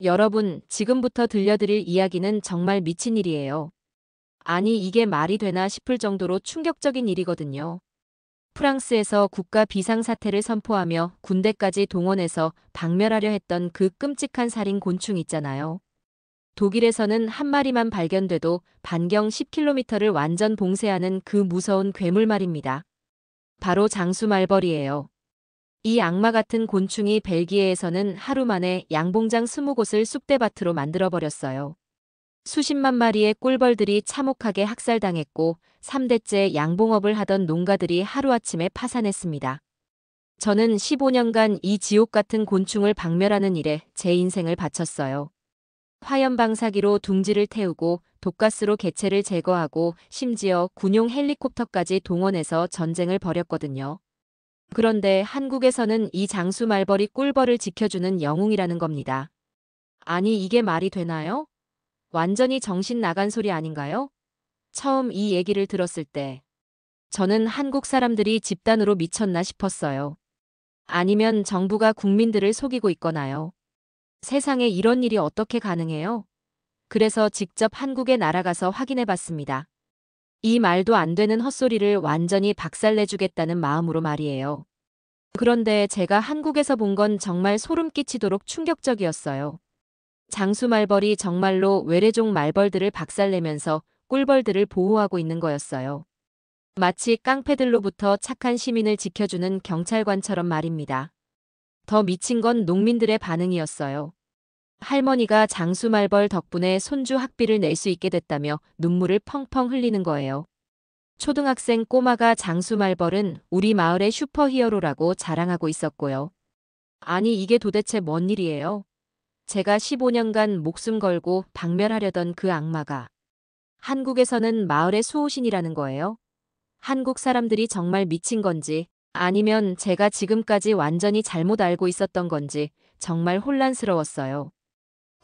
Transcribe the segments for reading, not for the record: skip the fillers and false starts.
여러분, 지금부터 들려드릴 이야기는 정말 미친 일이에요. 아니, 이게 말이 되나 싶을 정도로 충격적인 일이거든요. 프랑스에서 국가 비상사태를 선포하며 군대까지 동원해서 박멸하려 했던 그 끔찍한 살인 곤충 있잖아요. 독일에서는 한 마리만 발견돼도 반경 10km를 완전 봉쇄하는 그 무서운 괴물 말입니다. 바로 장수말벌이에요. 이 악마 같은 곤충이 벨기에에서는 하루 만에 양봉장 20곳을 쑥대밭으로 만들어버렸어요. 수십만 마리의 꿀벌들이 참혹하게 학살당했고 3대째 양봉업을 하던 농가들이 하루아침에 파산했습니다. 저는 15년간 이 지옥 같은 곤충을 박멸하는 일에 제 인생을 바쳤어요. 화염방사기로 둥지를 태우고 독가스로 개체를 제거하고 심지어 군용 헬리콥터까지 동원해서 전쟁을 벌였거든요. 그런데 한국에서는 이 장수말벌이 꿀벌을 지켜주는 영웅이라는 겁니다. 아니, 이게 말이 되나요? 완전히 정신 나간 소리 아닌가요? 처음 이 얘기를 들었을 때 저는 한국 사람들이 집단으로 미쳤나 싶었어요. 아니면 정부가 국민들을 속이고 있거나요. 세상에 이런 일이 어떻게 가능해요? 그래서 직접 한국에 날아가서 확인해 봤습니다. 이 말도 안 되는 헛소리를 완전히 박살내주겠다는 마음으로 말이에요. 그런데 제가 한국에서 본 건 정말 소름 끼치도록 충격적이었어요. 장수말벌이 정말로 외래종 말벌들을 박살내면서 꿀벌들을 보호하고 있는 거였어요. 마치 깡패들로부터 착한 시민을 지켜주는 경찰관처럼 말입니다. 더 미친 건 농민들의 반응이었어요. 할머니가 장수말벌 덕분에 손주 학비를 낼 수 있게 됐다며 눈물을 펑펑 흘리는 거예요. 초등학생 꼬마가 장수말벌은 우리 마을의 슈퍼히어로라고 자랑하고 있었고요. 아니, 이게 도대체 뭔 일이에요? 제가 15년간 목숨 걸고 박멸하려던 그 악마가 한국에서는 마을의 수호신이라는 거예요. 한국 사람들이 정말 미친 건지 아니면 제가 지금까지 완전히 잘못 알고 있었던 건지 정말 혼란스러웠어요.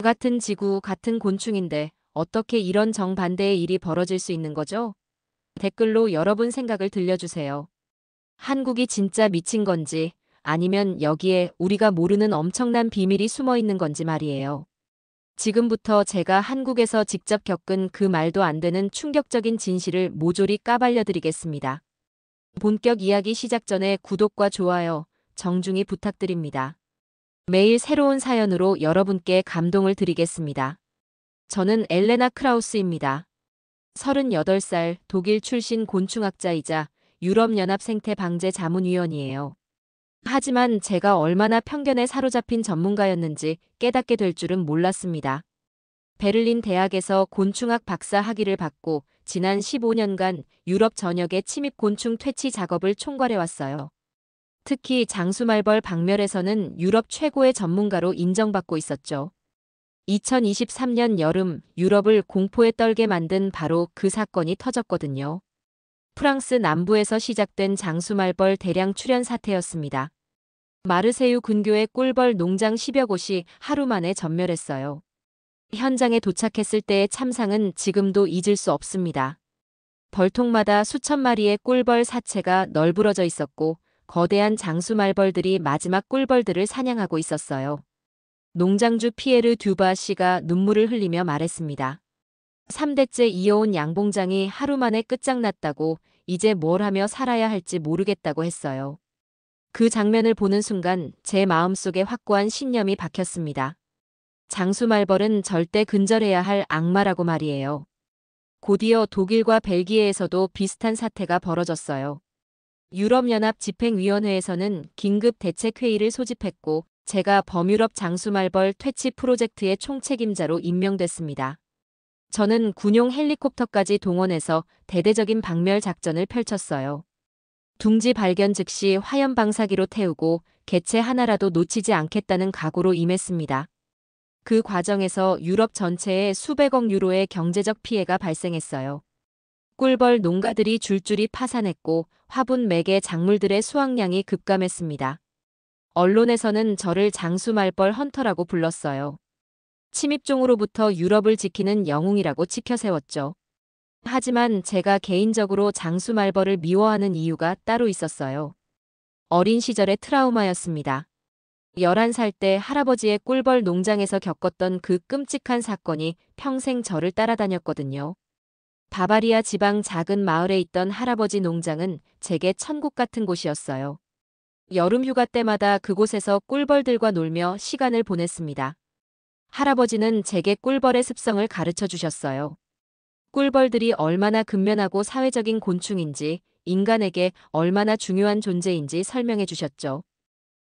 같은 지구, 같은 곤충인데 어떻게 이런 정반대의 일이 벌어질 수 있는 거죠? 댓글로 여러분 생각을 들려주세요. 한국이 진짜 미친 건지 아니면 여기에 우리가 모르는 엄청난 비밀이 숨어 있는 건지 말이에요. 지금부터 제가 한국에서 직접 겪은 그 말도 안 되는 충격적인 진실을 모조리 까발려 드리겠습니다. 본격 이야기 시작 전에 구독과 좋아요 정중히 부탁드립니다. 매일 새로운 사연으로 여러분께 감동을 드리겠습니다. 저는 엘레나 크라우스입니다. 38살 독일 출신 곤충학자이자 유럽연합 생태방제 자문위원이에요. 하지만 제가 얼마나 편견에 사로잡힌 전문가였는지 깨닫게 될 줄은 몰랐습니다. 베를린 대학에서 곤충학 박사 학위를 받고 지난 15년간 유럽 전역의 침입 곤충 퇴치 작업을 총괄해왔어요. 특히 장수말벌 박멸에서는 유럽 최고의 전문가로 인정받고 있었죠. 2023년 여름 유럽을 공포에 떨게 만든 바로 그 사건이 터졌거든요. 프랑스 남부에서 시작된 장수말벌 대량 출현 사태였습니다. 마르세유 근교의 꿀벌 농장 10여 곳이 하루 만에 전멸했어요. 현장에 도착했을 때의 참상은 지금도 잊을 수 없습니다. 벌통마다 수천 마리의 꿀벌 사체가 널브러져 있었고 거대한 장수말벌들이 마지막 꿀벌들을 사냥하고 있었어요. 농장주 피에르 듀바 씨가 눈물을 흘리며 말했습니다. 3대째 이어온 양봉장이 하루 만에 끝장났다고 이제 뭘 하며 살아야 할지 모르겠다고 했어요. 그 장면을 보는 순간 제 마음속에 확고한 신념이 박혔습니다. 장수말벌은 절대 근절해야 할 악마라고 말이에요. 곧이어 독일과 벨기에에서도 비슷한 사태가 벌어졌어요. 유럽연합 집행위원회에서는 긴급 대책회의를 소집했고 제가 범유럽 장수말벌 퇴치 프로젝트의 총책임자로 임명됐습니다. 저는 군용 헬리콥터까지 동원해서 대대적인 박멸 작전을 펼쳤어요. 둥지 발견 즉시 화염방사기로 태우고 개체 하나라도 놓치지 않겠다는 각오로 임했습니다. 그 과정에서 유럽 전체에 수백억 유로의 경제적 피해가 발생했어요. 꿀벌 농가들이 줄줄이 파산했고 화분 매개 작물들의 수확량이 급감했습니다. 언론에서는 저를 장수말벌 헌터라고 불렀어요. 침입종으로부터 유럽을 지키는 영웅이라고 치켜세웠죠. 하지만 제가 개인적으로 장수말벌을 미워하는 이유가 따로 있었어요. 어린 시절의 트라우마였습니다. 11살 때 할아버지의 꿀벌 농장에서 겪었던 그 끔찍한 사건이 평생 저를 따라다녔거든요. 바바리아 지방 작은 마을에 있던 할아버지 농장은 제게 천국 같은 곳이었어요. 여름 휴가 때마다 그곳에서 꿀벌들과 놀며 시간을 보냈습니다. 할아버지는 제게 꿀벌의 습성을 가르쳐 주셨어요. 꿀벌들이 얼마나 근면하고 사회적인 곤충인지, 인간에게 얼마나 중요한 존재인지 설명해 주셨죠.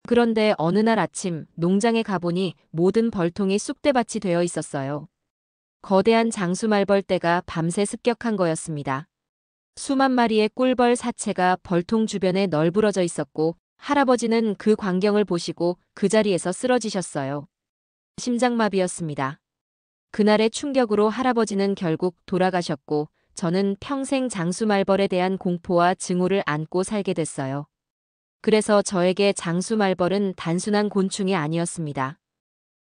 그런데 어느 날 아침 농장에 가보니 모든 벌통이 쑥대밭이 되어 있었어요. 거대한 장수말벌떼가 밤새 습격한 거였습니다. 수만 마리의 꿀벌 사체가 벌통 주변에 널브러져 있었고 할아버지는 그 광경을 보시고 그 자리에서 쓰러지셨어요. 심장마비였습니다. 그날의 충격으로 할아버지는 결국 돌아가셨고 저는 평생 장수말벌에 대한 공포와 증오를 안고 살게 됐어요. 그래서 저에게 장수말벌은 단순한 곤충이 아니었습니다.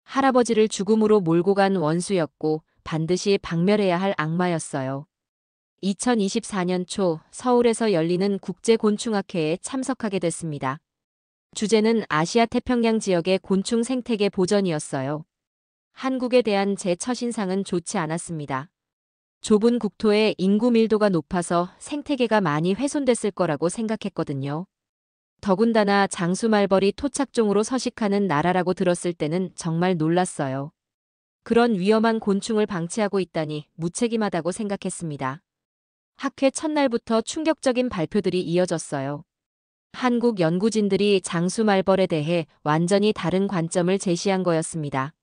할아버지를 죽음으로 몰고 간 원수였고 반드시 박멸해야 할 악마였어요. 2024년 초 서울에서 열리는 국제곤충학회에 참석하게 됐습니다. 주제는 아시아 태평양 지역의 곤충 생태계 보전이었어요. 한국에 대한 제 첫인상은 좋지 않았습니다. 좁은 국토에 인구 밀도가 높아서 생태계가 많이 훼손됐을 거라고 생각했거든요. 더군다나 장수말벌이 토착종으로 서식하는 나라라고 들었을 때는 정말 놀랐어요. 그런 위험한 곤충을 방치하고 있다니 무책임하다고 생각했습니다. 학회 첫날부터 충격적인 발표들이 이어졌어요. 한국 연구진들이 장수말벌에 대해 완전히 다른 관점을 제시한 거였습니다.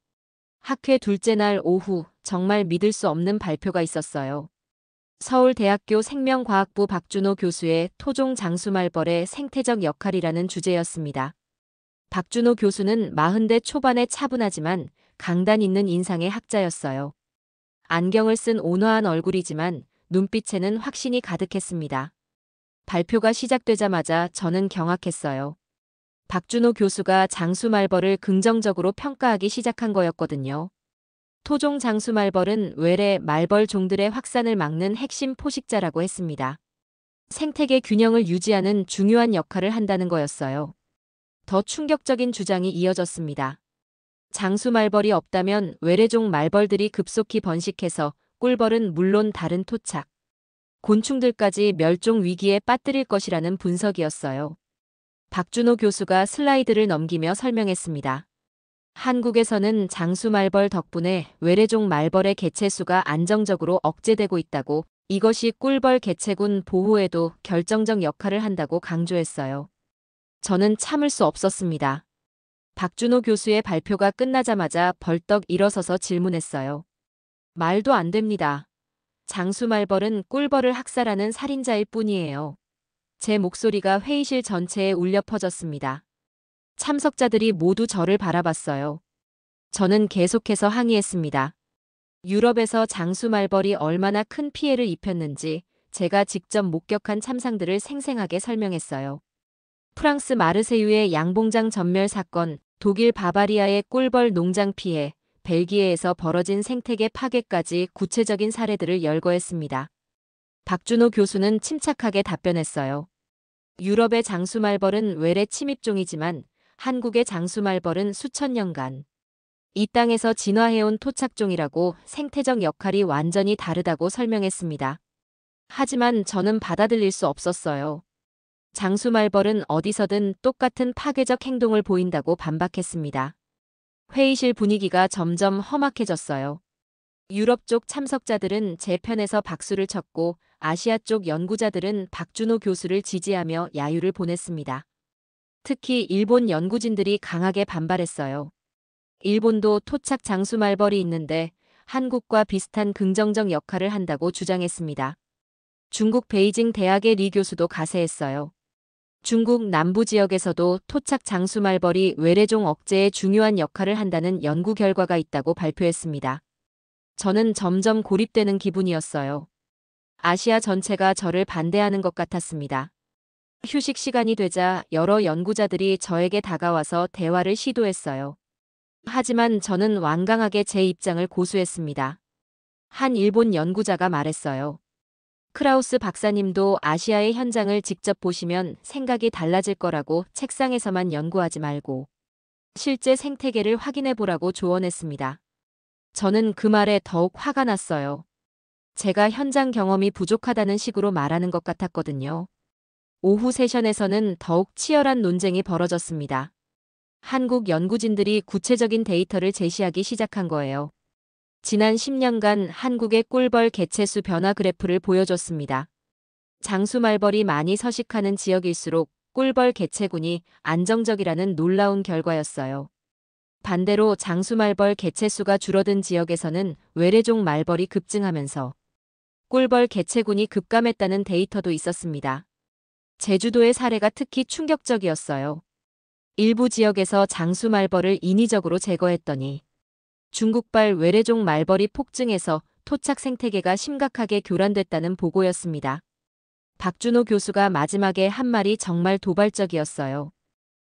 학회 둘째 날 오후 정말 믿을 수 없는 발표가 있었어요. 서울대학교 생명과학부 박준호 교수의 토종 장수말벌의 생태적 역할이라는 주제였습니다. 박준호 교수는 40대 초반의 차분하지만 강단 있는 인상의 학자였어요. 안경을 쓴 온화한 얼굴이지만 눈빛에는 확신이 가득했습니다. 발표가 시작되자마자 저는 경악했어요. 박준호 교수가 장수말벌을 긍정적으로 평가하기 시작한 거였거든요. 토종 장수말벌은 외래 말벌 종들의 확산을 막는 핵심 포식자라고 했습니다. 생태계 균형을 유지하는 중요한 역할을 한다는 거였어요. 더 충격적인 주장이 이어졌습니다. 장수말벌이 없다면 외래종 말벌들이 급속히 번식해서 꿀벌은 물론 다른 토착, 곤충들까지 멸종 위기에 빠뜨릴 것이라는 분석이었어요. 박준호 교수가 슬라이드를 넘기며 설명했습니다. 한국에서는 장수말벌 덕분에 외래종 말벌의 개체수가 안정적으로 억제되고 있다고, 이것이 꿀벌 개체군 보호에도 결정적 역할을 한다고 강조했어요. 저는 참을 수 없었습니다. 박준호 교수의 발표가 끝나자마자 벌떡 일어서서 질문했어요. 말도 안 됩니다. 장수말벌은 꿀벌을 학살하는 살인자일 뿐이에요. 제 목소리가 회의실 전체에 울려 퍼졌습니다. 참석자들이 모두 저를 바라봤어요. 저는 계속해서 항의했습니다. 유럽에서 장수말벌이 얼마나 큰 피해를 입혔는지 제가 직접 목격한 참상들을 생생하게 설명했어요. 프랑스 마르세유의 양봉장 전멸 사건, 독일 바바리아의 꿀벌 농장 피해, 벨기에에서 벌어진 생태계 파괴까지 구체적인 사례들을 열거했습니다. 박준호 교수는 침착하게 답변했어요. 유럽의 장수말벌은 외래 침입종이지만 한국의 장수말벌은 수천 년간 이 땅에서 진화해온 토착종이라고, 생태적 역할이 완전히 다르다고 설명했습니다. 하지만 저는 받아들일 수 없었어요. 장수말벌은 어디서든 똑같은 파괴적 행동을 보인다고 반박했습니다. 회의실 분위기가 점점 험악해졌어요. 유럽 쪽 참석자들은 제 편에서 박수를 쳤고 아시아 쪽 연구자들은 박준호 교수를 지지하며 야유를 보냈습니다. 특히 일본 연구진들이 강하게 반발했어요. 일본도 토착 장수말벌이 있는데 한국과 비슷한 긍정적 역할을 한다고 주장했습니다. 중국 베이징 대학의 리 교수도 가세했어요. 중국 남부 지역에서도 토착 장수말벌이 외래종 억제에 중요한 역할을 한다는 연구 결과가 있다고 발표했습니다. 저는 점점 고립되는 기분이었어요. 아시아 전체가 저를 반대하는 것 같았습니다. 휴식 시간이 되자 여러 연구자들이 저에게 다가와서 대화를 시도했어요. 하지만 저는 완강하게 제 입장을 고수했습니다. 한 일본 연구자가 말했어요. 크라우스 박사님도 아시아의 현장을 직접 보시면 생각이 달라질 거라고, 책상에서만 연구하지 말고 실제 생태계를 확인해 보라고 조언했습니다. 저는 그 말에 더욱 화가 났어요. 제가 현장 경험이 부족하다는 식으로 말하는 것 같았거든요. 오후 세션에서는 더욱 치열한 논쟁이 벌어졌습니다. 한국 연구진들이 구체적인 데이터를 제시하기 시작한 거예요. 지난 10년간 한국의 꿀벌 개체수 변화 그래프를 보여줬습니다. 장수말벌이 많이 서식하는 지역일수록 꿀벌 개체군이 안정적이라는 놀라운 결과였어요. 반대로 장수말벌 개체수가 줄어든 지역에서는 외래종 말벌이 급증하면서 꿀벌 개체군이 급감했다는 데이터도 있었습니다. 제주도의 사례가 특히 충격적이었어요. 일부 지역에서 장수말벌을 인위적으로 제거했더니 중국발 외래종 말벌이 폭증해서 토착 생태계가 심각하게 교란됐다는 보고였습니다. 박준호 교수가 마지막에 한 말이 정말 도발적이었어요.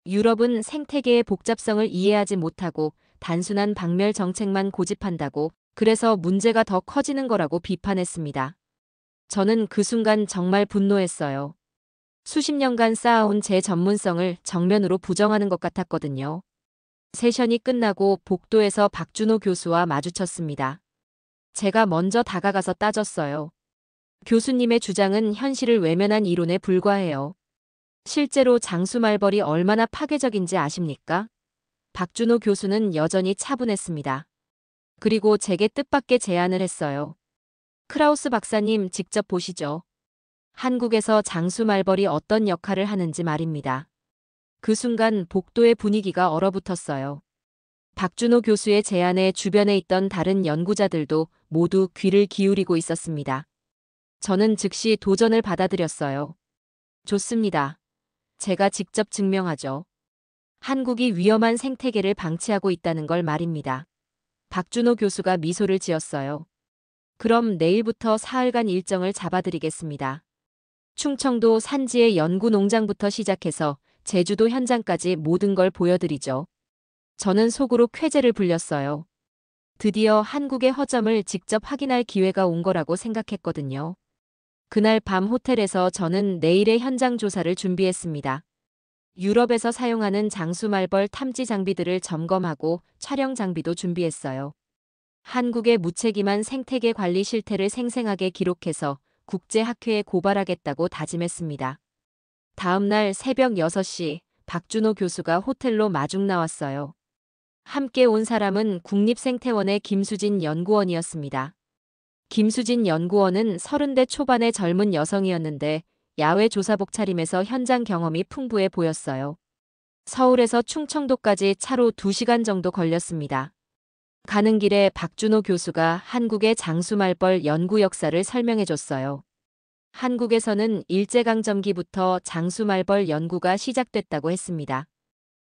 유럽은 생태계의 복잡성을 이해하지 못하고 단순한 박멸 정책만 고집한다고 그래서 문제가 더 커지는 거라고 비판했습니다. 저는 그 순간 정말 분노했어요. 수십 년간 쌓아온 제 전문성을 정면으로 부정하는 것 같았거든요. 세션이 끝나고 복도에서 박준호 교수와 마주쳤습니다. 제가 먼저 다가가서 따졌어요. 교수님의 주장은 현실을 외면한 이론에 불과해요. 실제로 장수말벌이 얼마나 파괴적인지 아십니까? 박준호 교수는 여전히 차분했습니다. 그리고 제게 뜻밖의 제안을 했어요. 크라우스 박사님 직접 보시죠. 한국에서 장수말벌이 어떤 역할을 하는지 말입니다. 그 순간 복도의 분위기가 얼어붙었어요. 박준호 교수의 제안에 주변에 있던 다른 연구자들도 모두 귀를 기울이고 있었습니다. 저는 즉시 도전을 받아들였어요. 좋습니다. 제가 직접 증명하죠. 한국이 위험한 생태계를 방치하고 있다는 걸 말입니다. 박준호 교수가 미소를 지었어요. 그럼 내일부터 사흘간 일정을 잡아드리겠습니다. 충청도 산지의 연구 농장부터 시작해서 제주도 현장까지 모든 걸 보여드리죠. 저는 속으로 쾌재를 불렸어요. 드디어 한국의 허점을 직접 확인할 기회가 온 거라고 생각했거든요. 그날 밤 호텔에서 저는 내일의 현장 조사를 준비했습니다. 유럽에서 사용하는 장수말벌 탐지 장비들을 점검하고 촬영 장비도 준비했어요. 한국의 무책임한 생태계 관리 실태를 생생하게 기록해서 국제학회에 고발하겠다고 다짐했습니다. 다음 날 새벽 6시 박준호 교수가 호텔로 마중 나왔어요. 함께 온 사람은 국립생태원의 김수진 연구원이었습니다. 김수진 연구원은 30대 초반의 젊은 여성이었는데 야외 조사복 차림에서 현장 경험이 풍부해 보였어요. 서울에서 충청도까지 차로 2시간 정도 걸렸습니다. 가는 길에 박준호 교수가 한국의 장수말벌 연구 역사를 설명해줬어요. 한국에서는 일제강점기부터 장수말벌 연구가 시작됐다고 했습니다.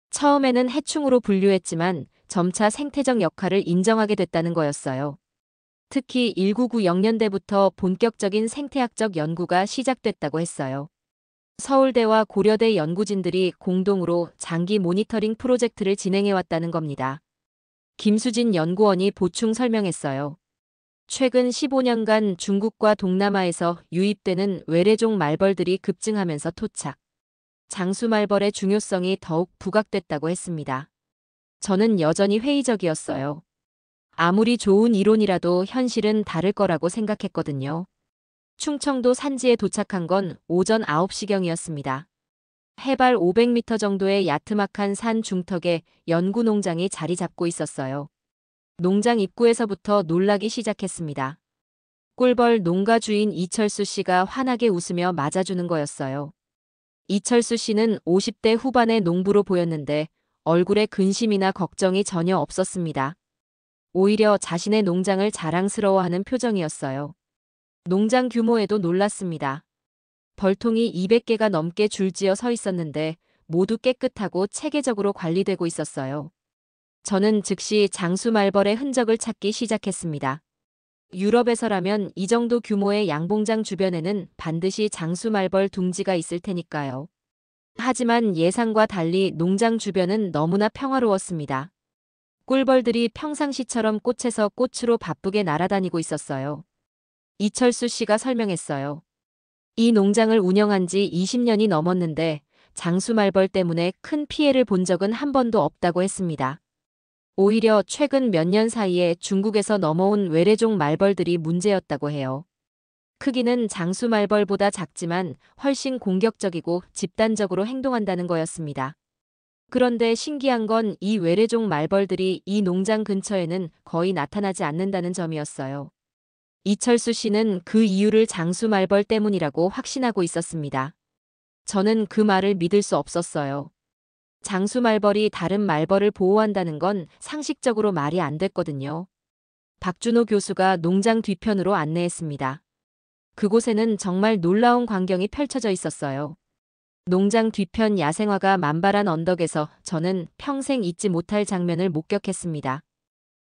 처음에는 해충으로 분류했지만 점차 생태적 역할을 인정하게 됐다는 거였어요. 특히 1990년대부터 본격적인 생태학적 연구가 시작됐다고 했어요. 서울대와 고려대 연구진들이 공동으로 장기 모니터링 프로젝트를 진행해왔다는 겁니다. 김수진 연구원이 보충 설명했어요. 최근 15년간 중국과 동남아에서 유입되는 외래종 말벌들이 급증하면서 토착, 장수말벌의 중요성이 더욱 부각됐다고 했습니다. 저는 여전히 회의적이었어요. 아무리 좋은 이론이라도 현실은 다를 거라고 생각했거든요. 충청도 산지에 도착한 건 오전 9시경이었습니다. 해발 500m 정도의 야트막한 산 중턱에 연구 농장이 자리 잡고 있었어요. 농장 입구에서부터 놀라기 시작했습니다. 꿀벌 농가 주인 이철수 씨가 환하게 웃으며 맞아주는 거였어요. 이철수 씨는 50대 후반의 농부로 보였는데 얼굴에 근심이나 걱정이 전혀 없었습니다. 오히려 자신의 농장을 자랑스러워하는 표정이었어요. 농장 규모에도 놀랐습니다. 벌통이 200개가 넘게 줄지어 서 있었는데 모두 깨끗하고 체계적으로 관리되고 있었어요. 저는 즉시 장수말벌의 흔적을 찾기 시작했습니다. 유럽에서라면 이 정도 규모의 양봉장 주변에는 반드시 장수말벌 둥지가 있을 테니까요. 하지만 예상과 달리 농장 주변은 너무나 평화로웠습니다. 꿀벌들이 평상시처럼 꽃에서 꽃으로 바쁘게 날아다니고 있었어요. 이철수 씨가 설명했어요. 이 농장을 운영한 지 20년이 넘었는데 장수말벌 때문에 큰 피해를 본 적은 한 번도 없다고 했습니다. 오히려 최근 몇 년 사이에 중국에서 넘어온 외래종 말벌들이 문제였다고 해요. 크기는 장수말벌보다 작지만 훨씬 공격적이고 집단적으로 행동한다는 거였습니다. 그런데 신기한 건 이 외래종 말벌들이 이 농장 근처에는 거의 나타나지 않는다는 점이었어요. 이철수 씨는 그 이유를 장수말벌 때문이라고 확신하고 있었습니다. 저는 그 말을 믿을 수 없었어요. 장수말벌이 다른 말벌을 보호한다는 건 상식적으로 말이 안 됐거든요. 박준호 교수가 농장 뒤편으로 안내했습니다. 그곳에는 정말 놀라운 광경이 펼쳐져 있었어요. 농장 뒤편 야생화가 만발한 언덕에서 저는 평생 잊지 못할 장면을 목격했습니다.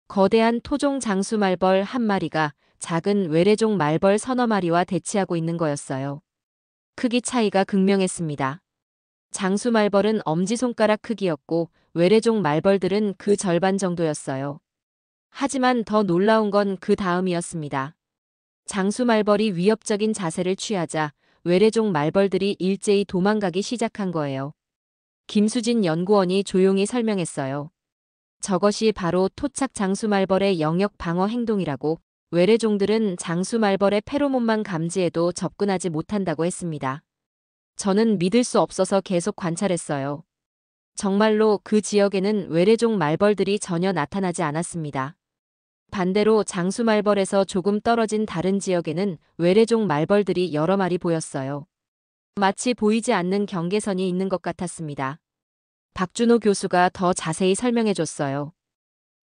거대한 토종 장수말벌 한 마리가 작은 외래종 말벌 서너 마리와 대치하고 있는 거였어요. 크기 차이가 극명했습니다. 장수말벌은 엄지손가락 크기였고 외래종 말벌들은 그 절반 정도였어요. 하지만 더 놀라운 건 그 다음이었습니다. 장수말벌이 위협적인 자세를 취하자 외래종 말벌들이 일제히 도망가기 시작한 거예요. 김수진 연구원이 조용히 설명했어요. 저것이 바로 토착 장수말벌의 영역 방어 행동이라고, 외래종들은 장수말벌의 페로몬만 감지해도 접근하지 못한다고 했습니다. 저는 믿을 수 없어서 계속 관찰했어요. 정말로 그 지역에는 외래종 말벌들이 전혀 나타나지 않았습니다. 반대로 장수말벌에서 조금 떨어진 다른 지역에는 외래종 말벌들이 여러 마리 보였어요. 마치 보이지 않는 경계선이 있는 것 같았습니다. 박준호 교수가 더 자세히 설명해줬어요.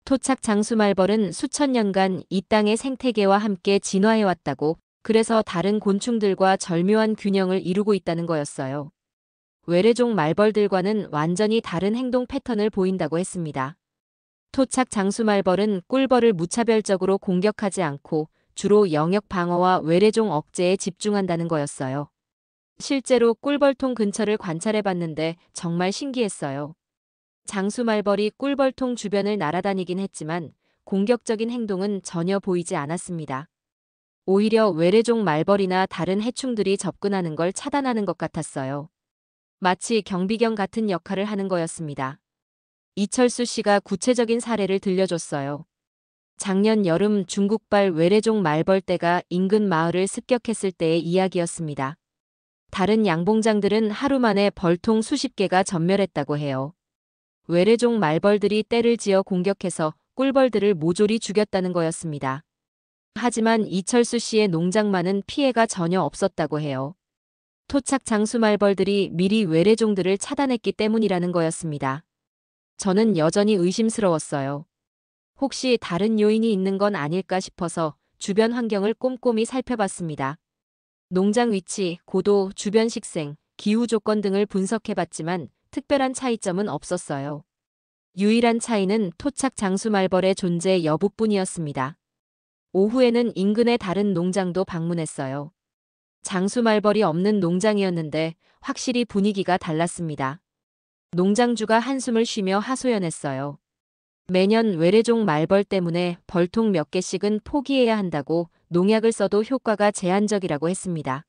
토착 장수말벌은 수천 년간 이 땅의 생태계와 함께 진화해왔다고, 그래서 다른 곤충들과 절묘한 균형을 이루고 있다는 거였어요. 외래종 말벌들과는 완전히 다른 행동 패턴을 보인다고 했습니다. 토착 장수말벌은 꿀벌을 무차별적으로 공격하지 않고 주로 영역 방어와 외래종 억제에 집중한다는 거였어요. 실제로 꿀벌통 근처를 관찰해봤는데 정말 신기했어요. 장수말벌이 꿀벌통 주변을 날아다니긴 했지만 공격적인 행동은 전혀 보이지 않았습니다. 오히려 외래종 말벌이나 다른 해충들이 접근하는 걸 차단하는 것 같았어요. 마치 경비견 같은 역할을 하는 거였습니다. 이철수 씨가 구체적인 사례를 들려줬어요. 작년 여름 중국발 외래종 말벌떼가 인근 마을을 습격했을 때의 이야기였습니다. 다른 양봉장들은 하루 만에 벌통 수십 개가 전멸했다고 해요. 외래종 말벌들이 떼를 지어 공격해서 꿀벌들을 모조리 죽였다는 거였습니다. 하지만 이철수 씨의 농장만은 피해가 전혀 없었다고 해요. 토착 장수말벌들이 미리 외래종들을 차단했기 때문이라는 거였습니다. 저는 여전히 의심스러웠어요. 혹시 다른 요인이 있는 건 아닐까 싶어서 주변 환경을 꼼꼼히 살펴봤습니다. 농장 위치, 고도, 주변 식생, 기후 조건 등을 분석해봤지만 특별한 차이점은 없었어요. 유일한 차이는 토착 장수말벌의 존재 여부뿐이었습니다. 오후에는 인근의 다른 농장도 방문했어요. 장수말벌이 없는 농장이었는데 확실히 분위기가 달랐습니다. 농장주가 한숨을 쉬며 하소연했어요. 매년 외래종 말벌 때문에 벌통 몇 개씩은 포기해야 한다고, 농약을 써도 효과가 제한적이라고 했습니다.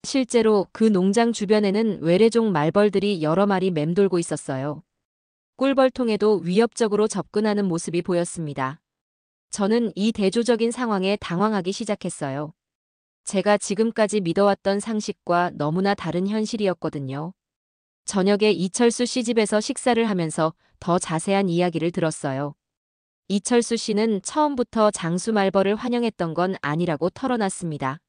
실제로 그 농장 주변에는 외래종 말벌들이 여러 마리 맴돌고 있었어요. 꿀벌통에도 위협적으로 접근하는 모습이 보였습니다. 저는 이 대조적인 상황에 당황하기 시작했어요. 제가 지금까지 믿어왔던 상식과 너무나 다른 현실이었거든요. 저녁에 이철수 씨 집에서 식사를 하면서 더 자세한 이야기를 들었어요. 이철수 씨는 처음부터 장수말벌을 환영했던 건 아니라고 털어놨습니다.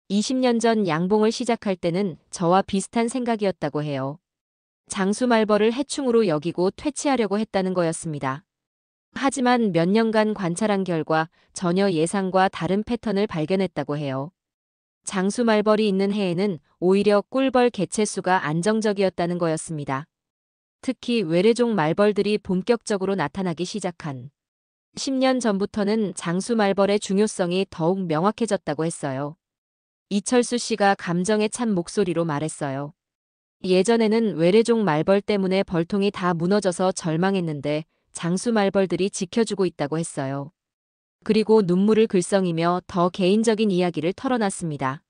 20년 전 양봉을 시작할 때는 저와 비슷한 생각이었다고 해요. 장수말벌을 해충으로 여기고 퇴치하려고 했다는 거였습니다. 하지만 몇 년간 관찰한 결과 전혀 예상과 다른 패턴을 발견했다고 해요. 장수말벌이 있는 해에는 오히려 꿀벌 개체수가 안정적이었다는 거였습니다. 특히 외래종 말벌들이 본격적으로 나타나기 시작한 10년 전부터는 장수말벌의 중요성이 더욱 명확해졌다고 했어요. 이철수 씨가 감정에 찬 목소리로 말했어요. 예전에는 외래종 말벌 때문에 벌통이 다 무너져서 절망했는데 장수말벌들이 지켜주고 있다고 했어요. 그리고 눈물을 글썽이며 더 개인적인 이야기를 털어놨습니다.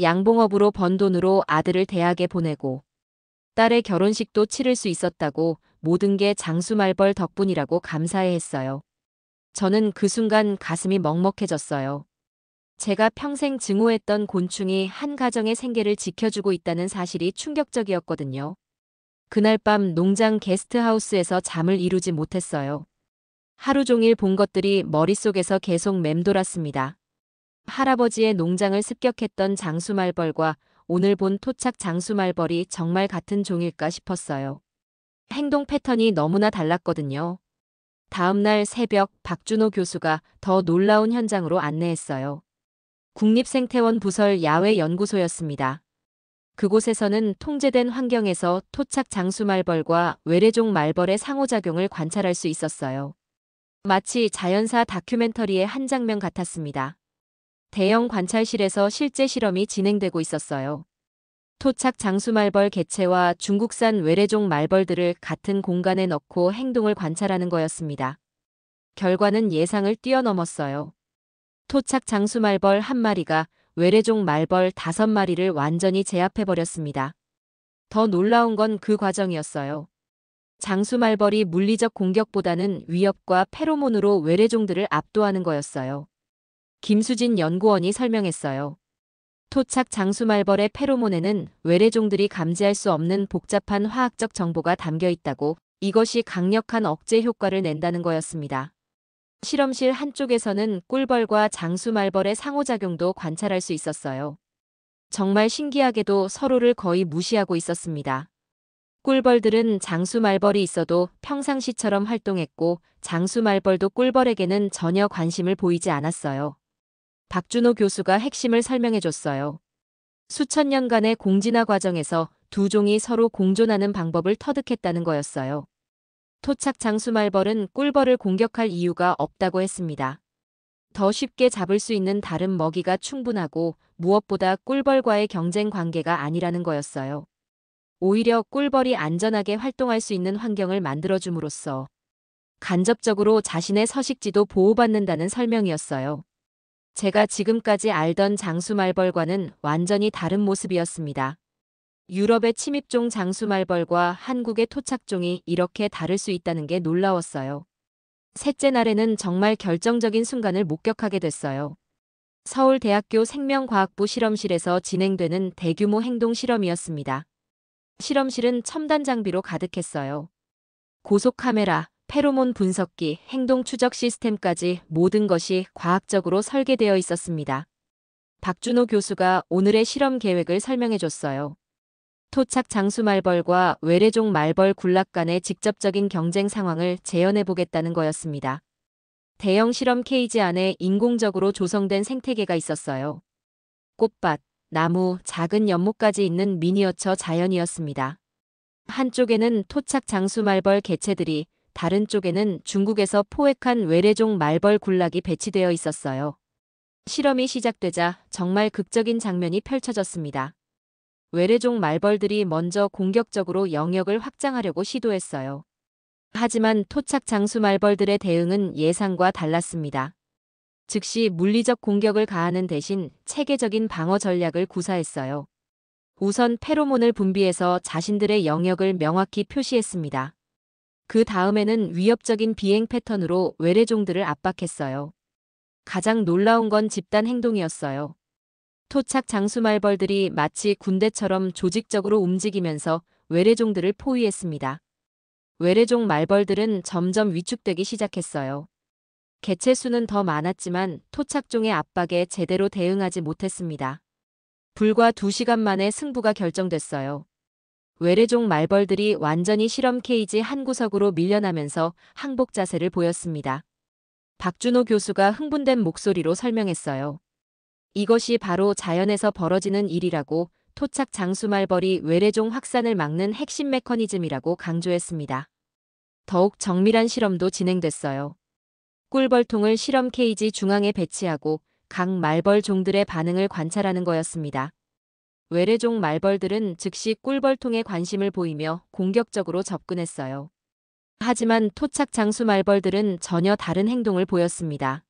양봉업으로 번 돈으로 아들을 대학에 보내고 딸의 결혼식도 치를 수 있었다고 모든 게 장수말벌 덕분이라고 감사해했어요. 저는 그 순간 가슴이 먹먹해졌어요. 제가 평생 증오했던 곤충이 한 가정의 생계를 지켜주고 있다는 사실이 충격적이었거든요. 그날 밤 농장 게스트하우스에서 잠을 이루지 못했어요. 하루 종일 본 것들이 머릿속에서 계속 맴돌았습니다. 할아버지의 농장을 습격했던 장수말벌과 오늘 본 토착 장수말벌이 정말 같은 종일까 싶었어요. 행동 패턴이 너무나 달랐거든요. 다음 날 새벽 박준호 교수가 더 놀라운 현장으로 안내했어요. 국립생태원 부설 야외 연구소였습니다. 그곳에서는 통제된 환경에서 토착 장수말벌과 외래종 말벌의 상호작용을 관찰할 수 있었어요. 마치 자연사 다큐멘터리의 한 장면 같았습니다. 대형 관찰실에서 실제 실험이 진행되고 있었어요. 토착 장수말벌 개체와 중국산 외래종 말벌들을 같은 공간에 넣고 행동을 관찰하는 거였습니다. 결과는 예상을 뛰어넘었어요. 토착 장수말벌 한 마리가 외래종 말벌 5마리를 완전히 제압해버렸습니다. 더 놀라운 건 그 과정이었어요. 장수말벌이 물리적 공격보다는 위협과 페로몬으로 외래종들을 압도하는 거였어요. 김수진 연구원이 설명했어요. 토착 장수말벌의 페로몬에는 외래종들이 감지할 수 없는 복잡한 화학적 정보가 담겨 있다고, 이것이 강력한 억제 효과를 낸다는 거였습니다. 실험실 한쪽에서는 꿀벌과 장수말벌의 상호작용도 관찰할 수 있었어요. 정말 신기하게도 서로를 거의 무시하고 있었습니다. 꿀벌들은 장수말벌이 있어도 평상시처럼 활동했고 장수말벌도 꿀벌에게는 전혀 관심을 보이지 않았어요. 박준호 교수가 핵심을 설명해줬어요. 수천 년간의 공진화 과정에서 두 종이 서로 공존하는 방법을 터득했다는 거였어요. 토착 장수말벌은 꿀벌을 공격할 이유가 없다고 했습니다. 더 쉽게 잡을 수 있는 다른 먹이가 충분하고 무엇보다 꿀벌과의 경쟁 관계가 아니라는 거였어요. 오히려 꿀벌이 안전하게 활동할 수 있는 환경을 만들어줌으로써 간접적으로 자신의 서식지도 보호받는다는 설명이었어요. 제가 지금까지 알던 장수말벌과는 완전히 다른 모습이었습니다. 유럽의 침입종 장수말벌과 한국의 토착종이 이렇게 다를 수 있다는 게 놀라웠어요. 셋째 날에는 정말 결정적인 순간을 목격하게 됐어요. 서울대학교 생명과학부 실험실에서 진행되는 대규모 행동 실험이었습니다. 실험실은 첨단 장비로 가득했어요. 고속 카메라, 페로몬 분석기, 행동 추적 시스템까지 모든 것이 과학적으로 설계되어 있었습니다. 박준호 교수가 오늘의 실험 계획을 설명해줬어요. 토착 장수말벌과 외래종 말벌 군락 간의 직접적인 경쟁 상황을 재현해보겠다는 거였습니다. 대형 실험 케이지 안에 인공적으로 조성된 생태계가 있었어요. 꽃밭, 나무, 작은 연못까지 있는 미니어처 자연이었습니다. 한쪽에는 토착 장수말벌 개체들이, 다른 쪽에는 중국에서 포획한 외래종 말벌 군락이 배치되어 있었어요. 실험이 시작되자 정말 극적인 장면이 펼쳐졌습니다. 외래종 말벌들이 먼저 공격적으로 영역을 확장하려고 시도했어요. 하지만 토착 장수말벌들의 대응은 예상과 달랐습니다. 즉시 물리적 공격을 가하는 대신 체계적인 방어 전략을 구사했어요. 우선 페로몬을 분비해서 자신들의 영역을 명확히 표시했습니다. 그 다음에는 위협적인 비행 패턴으로 외래종들을 압박했어요. 가장 놀라운 건 집단 행동이었어요. 토착 장수말벌들이 마치 군대처럼 조직적으로 움직이면서 외래종들을 포위했습니다. 외래종 말벌들은 점점 위축되기 시작했어요. 개체 수는 더 많았지만 토착종의 압박에 제대로 대응하지 못했습니다. 불과 2시간 만에 승부가 결정됐어요. 외래종 말벌들이 완전히 실험 케이지 한 구석으로 밀려나면서 항복 자세를 보였습니다. 박준호 교수가 흥분된 목소리로 설명했어요. 이것이 바로 자연에서 벌어지는 일이라고, 토착 장수말벌이 외래종 확산을 막는 핵심 메커니즘이라고 강조했습니다. 더욱 정밀한 실험도 진행됐어요. 꿀벌통을 실험 케이지 중앙에 배치하고 각 말벌 종들의 반응을 관찰하는 거였습니다. 외래종 말벌들은 즉시 꿀벌통에 관심을 보이며 공격적으로 접근했어요. 하지만 토착 장수말벌들은 전혀 다른 행동을 보였습니다.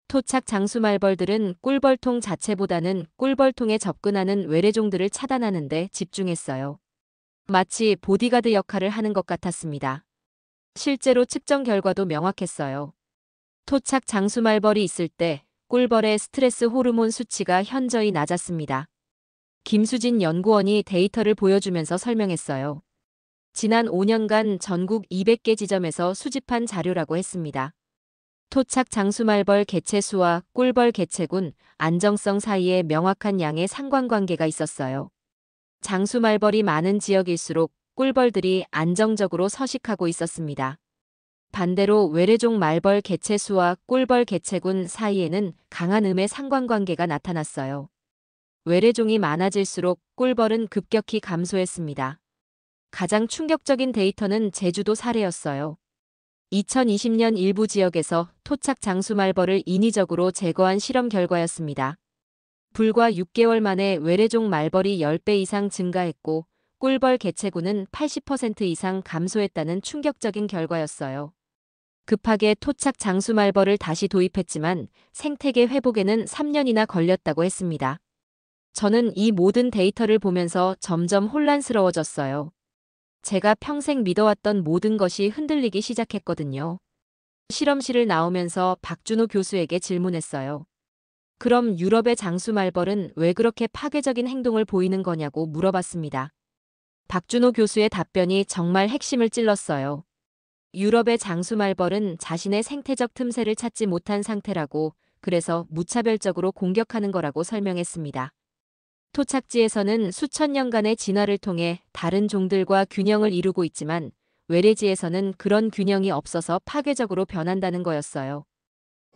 토착 장수말벌들은 꿀벌통 자체보다는 꿀벌통에 접근하는 외래종들을 차단하는 데 집중했어요. 마치 보디가드 역할을 하는 것 같았습니다. 실제로 측정 결과도 명확했어요. 토착 장수말벌이 있을 때 꿀벌의 스트레스 호르몬 수치가 현저히 낮았습니다. 김수진 연구원이 데이터를 보여주면서 설명했어요. 지난 5년간 전국 200개 지점에서 수집한 자료라고 했습니다. 토착 장수말벌 개체 수와 꿀벌 개체군 안정성 사이에 명확한 양의 상관관계가 있었어요. 장수말벌이 많은 지역일수록 꿀벌들이 안정적으로 서식하고 있었습니다. 반대로 외래종 말벌 개체 수와 꿀벌 개체군 사이에는 강한 음의 상관관계가 나타났어요. 외래종이 많아질수록 꿀벌은 급격히 감소했습니다. 가장 충격적인 데이터는 제주도 사례였어요. 2020년 일부 지역에서 토착 장수말벌을 인위적으로 제거한 실험 결과였습니다. 불과 6개월 만에 외래종 말벌이 10배 이상 증가했고 꿀벌 개체군은 80% 이상 감소했다는 충격적인 결과였어요. 급하게 토착 장수말벌을 다시 도입했지만 생태계 회복에는 3년이나 걸렸다고 했습니다. 저는 이 모든 데이터를 보면서 점점 혼란스러워졌어요. 제가 평생 믿어왔던 모든 것이 흔들리기 시작했거든요. 실험실을 나오면서 박준호 교수에게 질문했어요. 그럼 유럽의 장수말벌은 왜 그렇게 파괴적인 행동을 보이는 거냐고 물어봤습니다. 박준호 교수의 답변이 정말 핵심을 찔렀어요. 유럽의 장수말벌은 자신의 생태적 틈새를 찾지 못한 상태라고, 그래서 무차별적으로 공격하는 거라고 설명했습니다. 토착지에서는 수천 년간의 진화를 통해 다른 종들과 균형을 이루고 있지만 외래지에서는 그런 균형이 없어서 파괴적으로 변한다는 거였어요.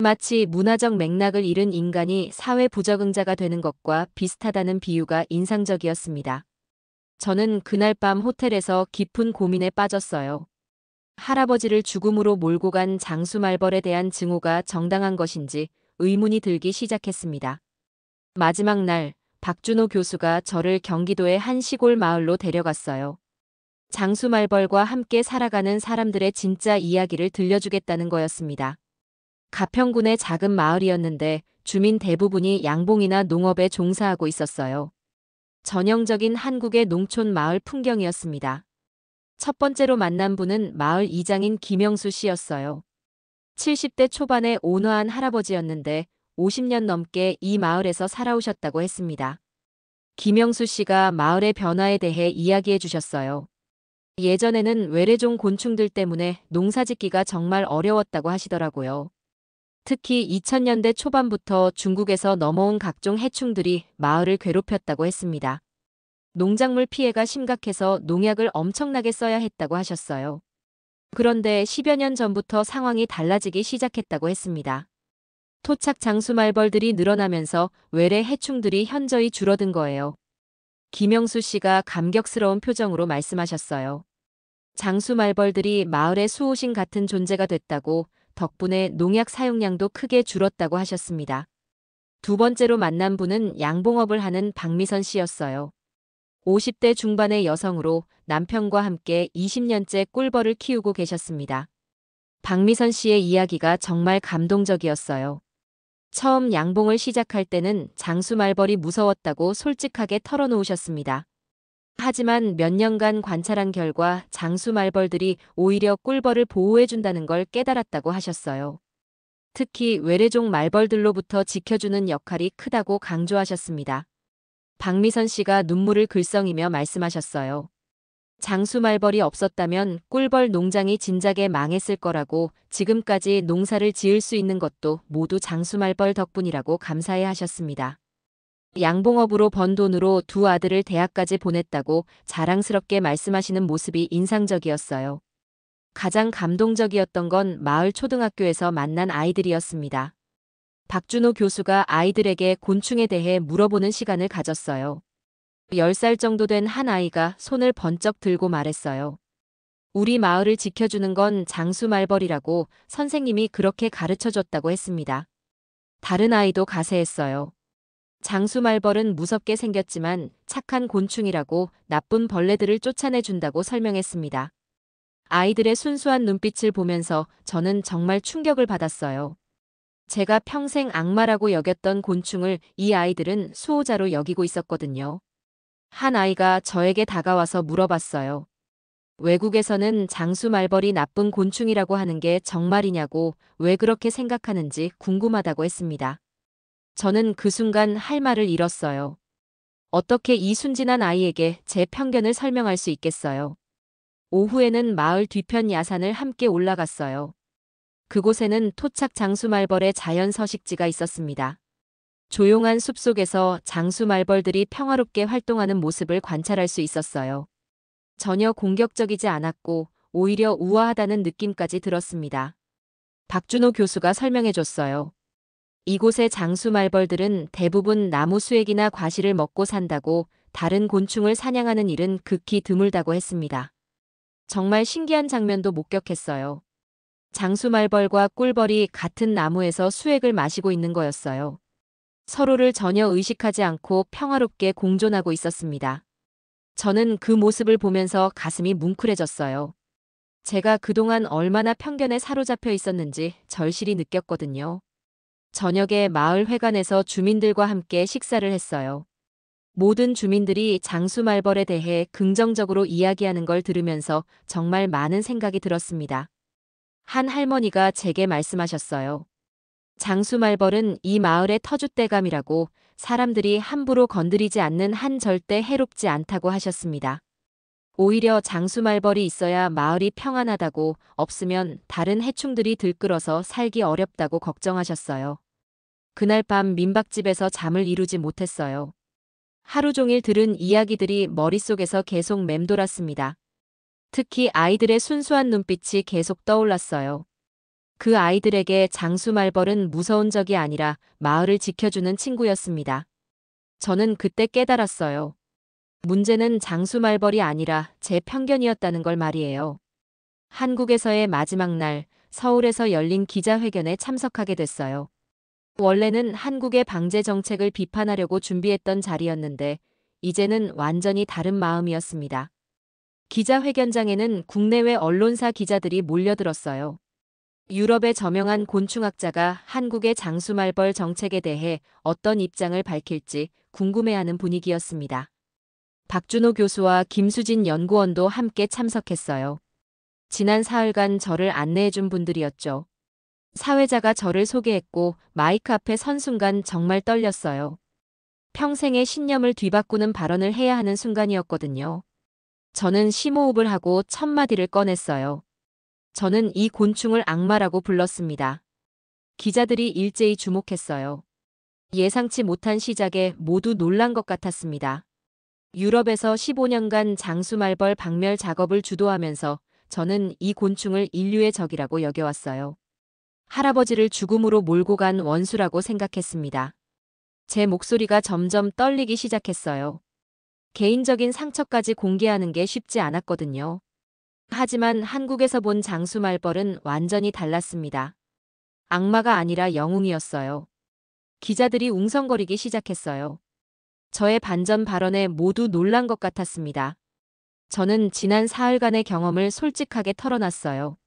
마치 문화적 맥락을 잃은 인간이 사회 부적응자가 되는 것과 비슷하다는 비유가 인상적이었습니다. 저는 그날 밤 호텔에서 깊은 고민에 빠졌어요. 할아버지를 죽음으로 몰고 간 장수말벌에 대한 증오가 정당한 것인지 의문이 들기 시작했습니다. 마지막 날, 박준호 교수가 저를 경기도의 한 시골 마을로 데려갔어요. 장수말벌과 함께 살아가는 사람들의 진짜 이야기를 들려주겠다는 거였습니다. 가평군의 작은 마을이었는데 주민 대부분이 양봉이나 농업에 종사하고 있었어요. 전형적인 한국의 농촌 마을 풍경이었습니다. 첫 번째로 만난 분은 마을 이장인 김영수 씨였어요. 70대 초반의 온화한 할아버지였는데 50년 넘게 이 마을에서 살아오셨다고 했습니다. 김영수 씨가 마을의 변화에 대해 이야기해 주셨어요. 예전에는 외래종 곤충들 때문에 농사짓기가 정말 어려웠다고 하시더라고요. 특히 2000년대 초반부터 중국에서 넘어온 각종 해충들이 마을을 괴롭혔다고 했습니다. 농작물 피해가 심각해서 농약을 엄청나게 써야 했다고 하셨어요. 그런데 10여 년 전부터 상황이 달라지기 시작했다고 했습니다. 토착 장수말벌들이 늘어나면서 외래 해충들이 현저히 줄어든 거예요. 김영수 씨가 감격스러운 표정으로 말씀하셨어요. 장수말벌들이 마을의 수호신 같은 존재가 됐다고, 덕분에 농약 사용량도 크게 줄었다고 하셨습니다. 두 번째로 만난 분은 양봉업을 하는 박미선 씨였어요. 50대 중반의 여성으로 남편과 함께 20년째 꿀벌을 키우고 계셨습니다. 박미선 씨의 이야기가 정말 감동적이었어요. 처음 양봉을 시작할 때는 장수말벌이 무서웠다고 솔직하게 털어놓으셨습니다. 하지만 몇 년간 관찰한 결과 장수말벌들이 오히려 꿀벌을 보호해준다는 걸 깨달았다고 하셨어요. 특히 외래종 말벌들로부터 지켜주는 역할이 크다고 강조하셨습니다. 박미선 씨가 눈물을 글썽이며 말씀하셨어요. 장수말벌이 없었다면 꿀벌 농장이 진작에 망했을 거라고, 지금까지 농사를 지을 수 있는 것도 모두 장수말벌 덕분이라고 감사해 하셨습니다. 양봉업으로 번 돈으로 두 아들을 대학까지 보냈다고 자랑스럽게 말씀하시는 모습이 인상적이었어요. 가장 감동적이었던 건 마을 초등학교에서 만난 아이들이었습니다. 박준호 교수가 아이들에게 곤충에 대해 물어보는 시간을 가졌어요. 10살 정도 된 한 아이가 손을 번쩍 들고 말했어요. 우리 마을을 지켜주는 건 장수말벌이라고 선생님이 그렇게 가르쳐줬다고 했습니다. 다른 아이도 가세했어요. 장수말벌은 무섭게 생겼지만 착한 곤충이라고, 나쁜 벌레들을 쫓아내준다고 설명했습니다. 아이들의 순수한 눈빛을 보면서 저는 정말 충격을 받았어요. 제가 평생 악마라고 여겼던 곤충을 이 아이들은 수호자로 여기고 있었거든요. 한 아이가 저에게 다가와서 물어봤어요. 외국에서는 장수 말벌이 나쁜 곤충이라고 하는 게 정말이냐고 왜 그렇게 생각하는지 궁금하다고 했습니다. 저는 그 순간 할 말을 잃었어요. 어떻게 이 순진한 아이에게 제 편견을 설명할 수 있겠어요. 오후에는 마을 뒤편 야산을 함께 올라갔어요. 그곳에는 토착 장수말벌의 자연 서식지가 있었습니다. 조용한 숲속에서 장수말벌들이 평화롭게 활동하는 모습을 관찰할 수 있었어요. 전혀 공격적이지 않았고 오히려 우아하다는 느낌까지 들었습니다. 박준호 교수가 설명해줬어요. 이곳의 장수말벌들은 대부분 나무 수액이나 과실을 먹고 산다고 다른 곤충을 사냥하는 일은 극히 드물다고 했습니다. 정말 신기한 장면도 목격했어요. 장수말벌과 꿀벌이 같은 나무에서 수액을 마시고 있는 거였어요. 서로를 전혀 의식하지 않고 평화롭게 공존하고 있었습니다. 저는 그 모습을 보면서 가슴이 뭉클해졌어요. 제가 그동안 얼마나 편견에 사로잡혀 있었는지 절실히 느꼈거든요. 저녁에 마을 회관에서 주민들과 함께 식사를 했어요. 모든 주민들이 장수말벌에 대해 긍정적으로 이야기하는 걸 들으면서 정말 많은 생각이 들었습니다. 한 할머니가 제게 말씀하셨어요. 장수말벌은 이 마을의 터줏대감이라고, 사람들이 함부로 건드리지 않는 한 절대 해롭지 않다고 하셨습니다. 오히려 장수말벌이 있어야 마을이 평안하다고, 없으면 다른 해충들이 들끓어서 살기 어렵다고 걱정하셨어요. 그날 밤 민박집에서 잠을 이루지 못했어요. 하루 종일 들은 이야기들이 머릿속에서 계속 맴돌았습니다. 특히 아이들의 순수한 눈빛이 계속 떠올랐어요. 그 아이들에게 장수말벌은 무서운 적이 아니라 마을을 지켜주는 친구였습니다. 저는 그때 깨달았어요. 문제는 장수말벌이 아니라 제 편견이었다는 걸 말이에요. 한국에서의 마지막 날, 서울에서 열린 기자회견에 참석하게 됐어요. 원래는 한국의 방제 정책을 비판하려고 준비했던 자리였는데, 이제는 완전히 다른 마음이었습니다. 기자회견장에는 국내외 언론사 기자들이 몰려들었어요. 유럽의 저명한 곤충학자가 한국의 장수말벌 정책에 대해 어떤 입장을 밝힐지 궁금해하는 분위기였습니다. 박준호 교수와 김수진 연구원도 함께 참석했어요. 지난 사흘간 저를 안내해준 분들이었죠. 사회자가 저를 소개했고 마이크 앞에 선 순간 정말 떨렸어요. 평생의 신념을 뒤바꾸는 발언을 해야 하는 순간이었거든요. 저는 심호흡을 하고 첫 마디를 꺼냈어요. 저는 이 곤충을 악마라고 불렀습니다. 기자들이 일제히 주목했어요. 예상치 못한 시작에 모두 놀란 것 같았습니다. 유럽에서 15년간 장수말벌 박멸 작업을 주도하면서 저는 이 곤충을 인류의 적이라고 여겨왔어요. 할아버지를 죽음으로 몰고 간 원수라고 생각했습니다. 제 목소리가 점점 떨리기 시작했어요. 개인적인 상처까지 공개하는 게 쉽지 않았거든요. 하지만 한국에서 본 장수말벌은 완전히 달랐습니다. 악마가 아니라 영웅이었어요. 기자들이 웅성거리기 시작했어요. 저의 반전 발언에 모두 놀란 것 같았습니다. 저는 지난 사흘간의 경험을 솔직하게 털어놨어요.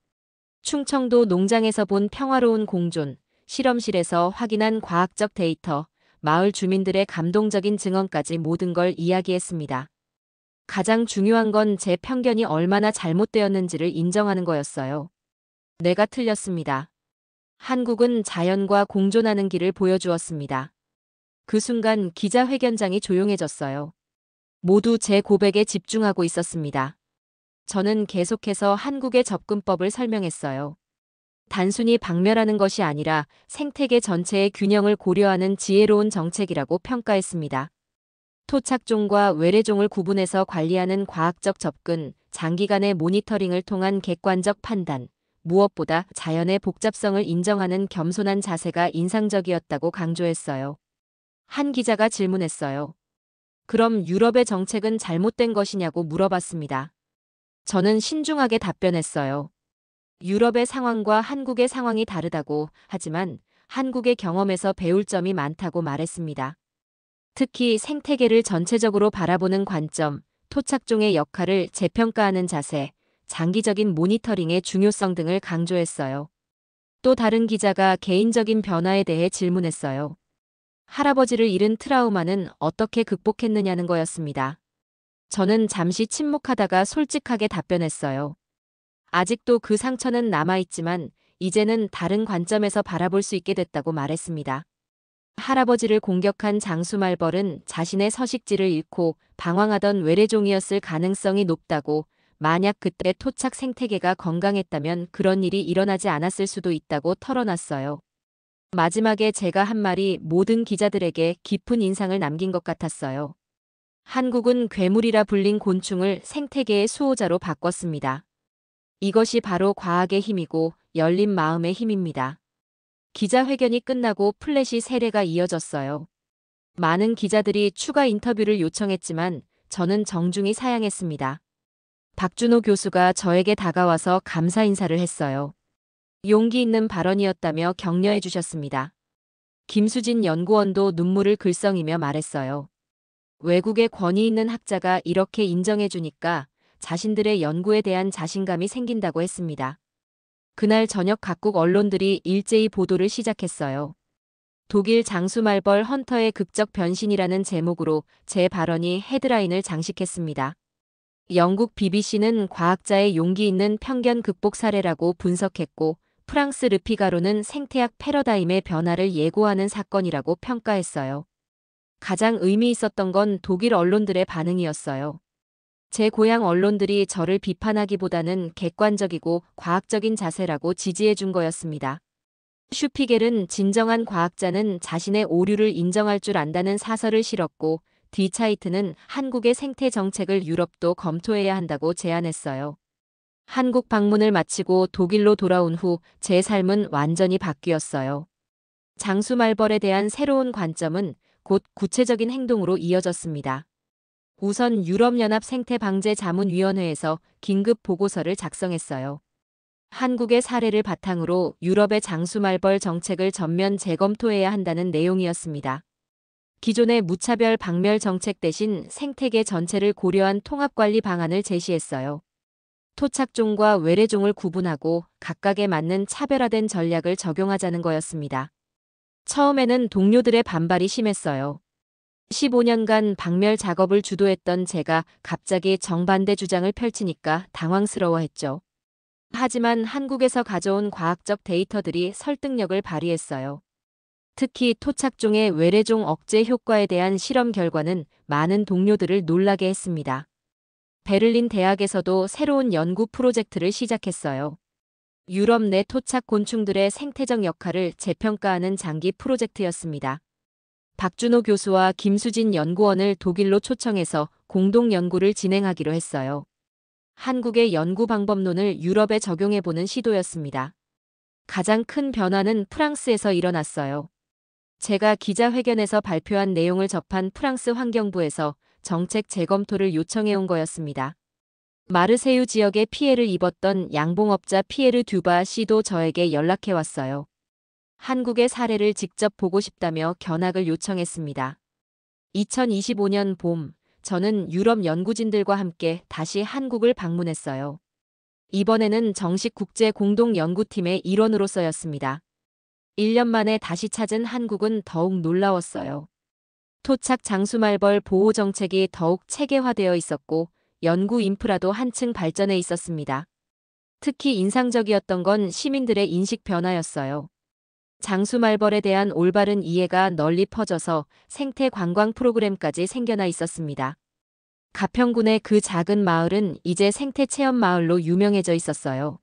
충청도 농장에서 본 평화로운 공존, 실험실에서 확인한 과학적 데이터, 마을 주민들의 감동적인 증언까지 모든 걸 이야기했습니다. 가장 중요한 건 제 편견이 얼마나 잘못되었는지를 인정하는 거였어요. 내가 틀렸습니다. 한국은 자연과 공존하는 길을 보여주었습니다. 그 순간 기자회견장이 조용해졌어요. 모두 제 고백에 집중하고 있었습니다. 저는 계속해서 한국의 접근법을 설명했어요. 단순히 박멸하는 것이 아니라 생태계 전체의 균형을 고려하는 지혜로운 정책이라고 평가했습니다. 토착종과 외래종을 구분해서 관리하는 과학적 접근, 장기간의 모니터링을 통한 객관적 판단, 무엇보다 자연의 복잡성을 인정하는 겸손한 자세가 인상적이었다고 강조했어요. 한 기자가 질문했어요. 그럼 유럽의 정책은 잘못된 것이냐고 물어봤습니다. 저는 신중하게 답변했어요. 유럽의 상황과 한국의 상황이 다르다고, 하지만 한국의 경험에서 배울 점이 많다고 말했습니다. 특히 생태계를 전체적으로 바라보는 관점, 토착종의 역할을 재평가하는 자세, 장기적인 모니터링의 중요성 등을 강조했어요. 또 다른 기자가 개인적인 변화에 대해 질문했어요. 할아버지를 잃은 트라우마는 어떻게 극복했느냐는 거였습니다. 저는 잠시 침묵하다가 솔직하게 답변했어요. 아직도 그 상처는 남아있지만 이제는 다른 관점에서 바라볼 수 있게 됐다고 말했습니다. 할아버지를 공격한 장수말벌은 자신의 서식지를 잃고 방황하던 외래종이었을 가능성이 높다고, 만약 그때 토착 생태계가 건강했다면 그런 일이 일어나지 않았을 수도 있다고 털어놨어요. 마지막에 제가 한 말이 모든 기자들에게 깊은 인상을 남긴 것 같았어요. 한국은 괴물이라 불린 곤충을 생태계의 수호자로 바꿨습니다. 이것이 바로 과학의 힘이고 열린 마음의 힘입니다. 기자회견이 끝나고 플래시 세례가 이어졌어요. 많은 기자들이 추가 인터뷰를 요청했지만 저는 정중히 사양했습니다. 박준호 교수가 저에게 다가와서 감사 인사를 했어요. 용기 있는 발언이었다며 격려해 주셨습니다. 김수진 연구원도 눈물을 글썽이며 말했어요. 외국의 권위 있는 학자가 이렇게 인정해 주니까 자신들의 연구에 대한 자신감이 생긴다고 했습니다. 그날 저녁 각국 언론들이 일제히 보도를 시작했어요. 독일 장수말벌 헌터의 극적 변신이라는 제목으로 제 발언이 헤드라인을 장식했습니다. 영국 BBC는 과학자의 용기 있는 편견 극복 사례라고 분석했고, 프랑스 르피가로는 생태학 패러다임의 변화를 예고하는 사건이라고 평가했어요. 가장 의미 있었던 건 독일 언론들의 반응이었어요. 제 고향 언론들이 저를 비판하기보다는 객관적이고 과학적인 자세라고 지지해 준 거였습니다. 슈피겔은 진정한 과학자는 자신의 오류를 인정할 줄 안다는 사설을 실었고, 디차이트는 한국의 생태 정책을 유럽도 검토해야 한다고 제안했어요. 한국 방문을 마치고 독일로 돌아온 후 제 삶은 완전히 바뀌었어요. 장수말벌에 대한 새로운 관점은 곧 구체적인 행동으로 이어졌습니다. 우선 유럽연합 생태방제자문위원회에서 긴급 보고서를 작성했어요. 한국의 사례를 바탕으로 유럽의 장수말벌 정책을 전면 재검토해야 한다는 내용이었습니다. 기존의 무차별 박멸 정책 대신 생태계 전체를 고려한 통합관리 방안을 제시했어요. 토착종과 외래종을 구분하고 각각에 맞는 차별화된 전략을 적용하자는 거였습니다. 처음에는 동료들의 반발이 심했어요. 15년간 박멸 작업을 주도했던 제가 갑자기 정반대 주장을 펼치니까 당황스러워했죠. 하지만 한국에서 가져온 과학적 데이터들이 설득력을 발휘했어요. 특히 토착종의 외래종 억제 효과에 대한 실험 결과는 많은 동료들을 놀라게 했습니다. 베를린 대학에서도 새로운 연구 프로젝트를 시작했어요. 유럽 내 토착 곤충들의 생태적 역할을 재평가하는 장기 프로젝트였습니다. 박준호 교수와 김수진 연구원을 독일로 초청해서 공동 연구를 진행하기로 했어요. 한국의 연구 방법론을 유럽에 적용해보는 시도였습니다. 가장 큰 변화는 프랑스에서 일어났어요. 제가 기자회견에서 발표한 내용을 접한 프랑스 환경부에서 정책 재검토를 요청해온 거였습니다. 마르세유 지역에 피해를 입었던 양봉업자 피에르 듀바 씨도 저에게 연락해왔어요. 한국의 사례를 직접 보고 싶다며 견학을 요청했습니다. 2025년 봄, 저는 유럽 연구진들과 함께 다시 한국을 방문했어요. 이번에는 정식 국제 공동 연구팀의 일원으로서였습니다. 1년 만에 다시 찾은 한국은 더욱 놀라웠어요. 토착 장수말벌 보호 정책이 더욱 체계화되어 있었고 연구 인프라도 한층 발전해 있었습니다. 특히 인상적이었던 건 시민들의 인식 변화였어요. 장수말벌에 대한 올바른 이해가 널리 퍼져서 생태 관광 프로그램까지 생겨나 있었습니다. 가평군의 그 작은 마을은 이제 생태 체험 마을로 유명해져 있었어요.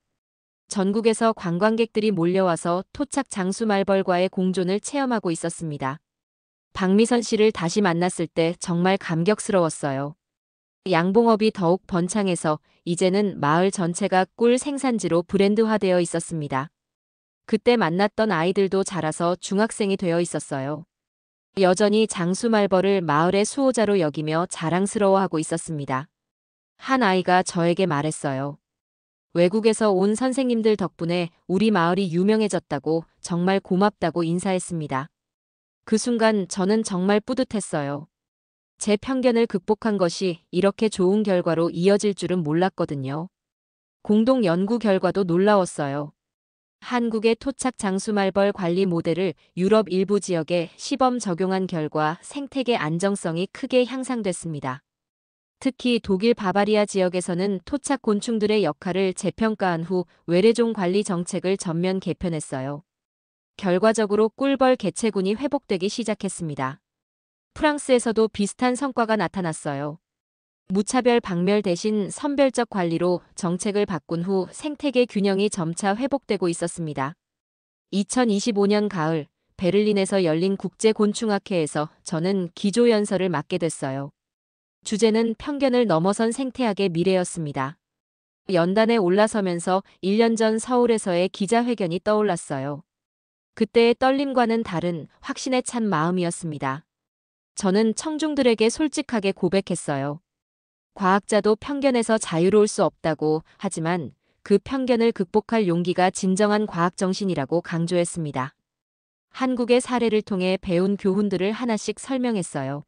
전국에서 관광객들이 몰려와서 토착 장수말벌과의 공존을 체험하고 있었습니다. 박미선 씨를 다시 만났을 때 정말 감격스러웠어요. 양봉업이 더욱 번창해서 이제는 마을 전체가 꿀 생산지로 브랜드화되어 있었습니다. 그때 만났던 아이들도 자라서 중학생이 되어 있었어요. 여전히 장수말벌을 마을의 수호자로 여기며 자랑스러워하고 있었습니다. 한 아이가 저에게 말했어요. 외국에서 온 선생님들 덕분에 우리 마을이 유명해졌다고, 정말 고맙다고 인사했습니다. 그 순간 저는 정말 뿌듯했어요. 제 편견을 극복한 것이 이렇게 좋은 결과로 이어질 줄은 몰랐거든요. 공동 연구 결과도 놀라웠어요. 한국의 토착 장수말벌 관리 모델을 유럽 일부 지역에 시범 적용한 결과 생태계 안정성이 크게 향상됐습니다. 특히 독일 바바리아 지역에서는 토착 곤충들의 역할을 재평가한 후 외래종 관리 정책을 전면 개편했어요. 결과적으로 꿀벌 개체군이 회복되기 시작했습니다. 프랑스에서도 비슷한 성과가 나타났어요. 무차별 박멸 대신 선별적 관리로 정책을 바꾼 후 생태계 균형이 점차 회복되고 있었습니다. 2025년 가을 베를린에서 열린 국제곤충학회에서 저는 기조연설을 맡게 됐어요. 주제는 편견을 넘어선 생태학의 미래였습니다. 연단에 올라서면서 1년 전 서울에서의 기자회견이 떠올랐어요. 그때의 떨림과는 다른 확신에 찬 마음이었습니다. 저는 청중들에게 솔직하게 고백했어요. 과학자도 편견에서 자유로울 수 없다고, 하지만 그 편견을 극복할 용기가 진정한 과학 정신이라고 강조했습니다. 한국의 사례를 통해 배운 교훈들을 하나씩 설명했어요.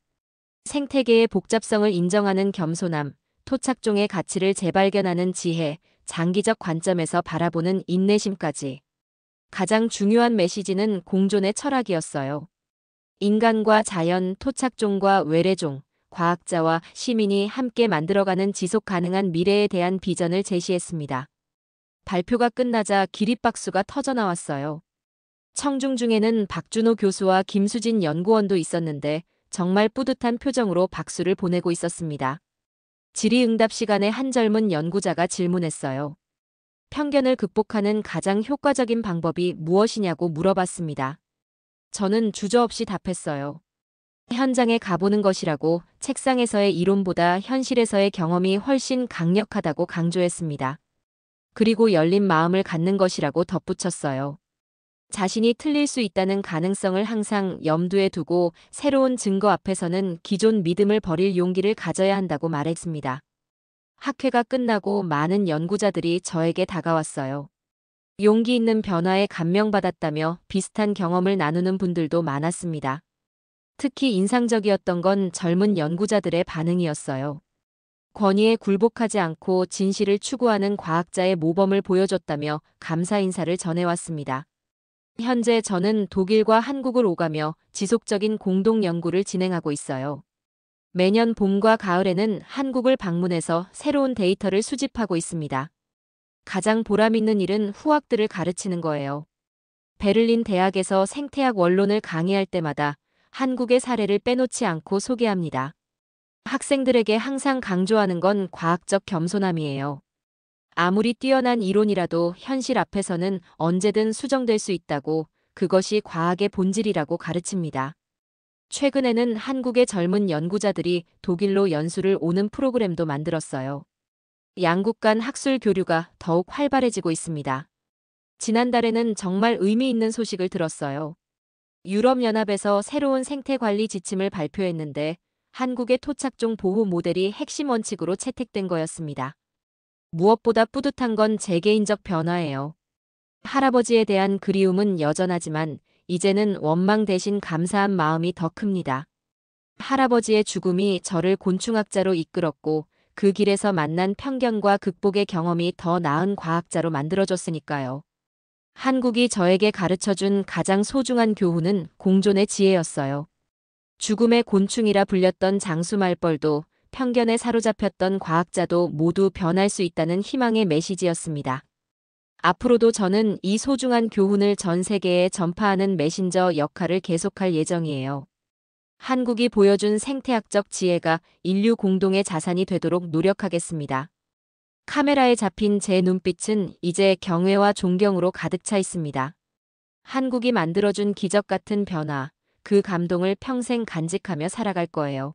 생태계의 복잡성을 인정하는 겸손함, 토착종의 가치를 재발견하는 지혜, 장기적 관점에서 바라보는 인내심까지. 가장 중요한 메시지는 공존의 철학이었어요. 인간과 자연, 토착종과 외래종, 과학자와 시민이 함께 만들어가는 지속 가능한 미래에 대한 비전을 제시했습니다. 발표가 끝나자 기립박수가 터져나왔어요. 청중 중에는 박준호 교수와 김수진 연구원도 있었는데 정말 뿌듯한 표정으로 박수를 보내고 있었습니다. 질의응답 시간에 한 젊은 연구자가 질문했어요. 편견을 극복하는 가장 효과적인 방법이 무엇이냐고 물어봤습니다. 저는 주저없이 답했어요. 현장에 가보는 것이라고, 책상에서의 이론보다 현실에서의 경험이 훨씬 강력하다고 강조했습니다. 그리고 열린 마음을 갖는 것이라고 덧붙였어요. 자신이 틀릴 수 있다는 가능성을 항상 염두에 두고 새로운 증거 앞에서는 기존 믿음을 버릴 용기를 가져야 한다고 말했습니다. 학회가 끝나고 많은 연구자들이 저에게 다가왔어요. 용기 있는 변화에 감명받았다며 비슷한 경험을 나누는 분들도 많았습니다. 특히 인상적이었던 건 젊은 연구자들의 반응이었어요. 권위에 굴복하지 않고 진실을 추구하는 과학자의 모범을 보여줬다며 감사 인사를 전해왔습니다. 현재 저는 독일과 한국을 오가며 지속적인 공동 연구를 진행하고 있어요. 매년 봄과 가을에는 한국을 방문해서 새로운 데이터를 수집하고 있습니다. 가장 보람 있는 일은 후학들을 가르치는 거예요. 베를린 대학에서 생태학 원론을 강의할 때마다 한국의 사례를 빼놓지 않고 소개합니다. 학생들에게 항상 강조하는 건 과학적 겸손함이에요. 아무리 뛰어난 이론이라도 현실 앞에서는 언제든 수정될 수 있다고, 그것이 과학의 본질이라고 가르칩니다. 최근에는 한국의 젊은 연구자들이 독일로 연수를 오는 프로그램도 만들었어요. 양국 간 학술 교류가 더욱 활발해지고 있습니다. 지난달에는 정말 의미 있는 소식을 들었어요. 유럽연합에서 새로운 생태관리 지침을 발표했는데 한국의 토착종 보호 모델이 핵심 원칙으로 채택된 거였습니다. 무엇보다 뿌듯한 건 제 개인적 변화예요. 할아버지에 대한 그리움은 여전하지만 이제는 원망 대신 감사한 마음이 더 큽니다. 할아버지의 죽음이 저를 곤충학자로 이끌었고 그 길에서 만난 편견과 극복의 경험이 더 나은 과학자로 만들어줬으니까요. 한국이 저에게 가르쳐준 가장 소중한 교훈은 공존의 지혜였어요. 죽음의 곤충이라 불렸던 장수말벌도 편견에 사로잡혔던 과학자도 모두 변할 수 있다는 희망의 메시지였습니다. 앞으로도 저는 이 소중한 교훈을 전 세계에 전파하는 메신저 역할을 계속할 예정이에요. 한국이 보여준 생태학적 지혜가 인류 공동의 자산이 되도록 노력하겠습니다. 카메라에 잡힌 제 눈빛은 이제 경외와 존경으로 가득 차 있습니다. 한국이 만들어준 기적 같은 변화, 그 감동을 평생 간직하며 살아갈 거예요.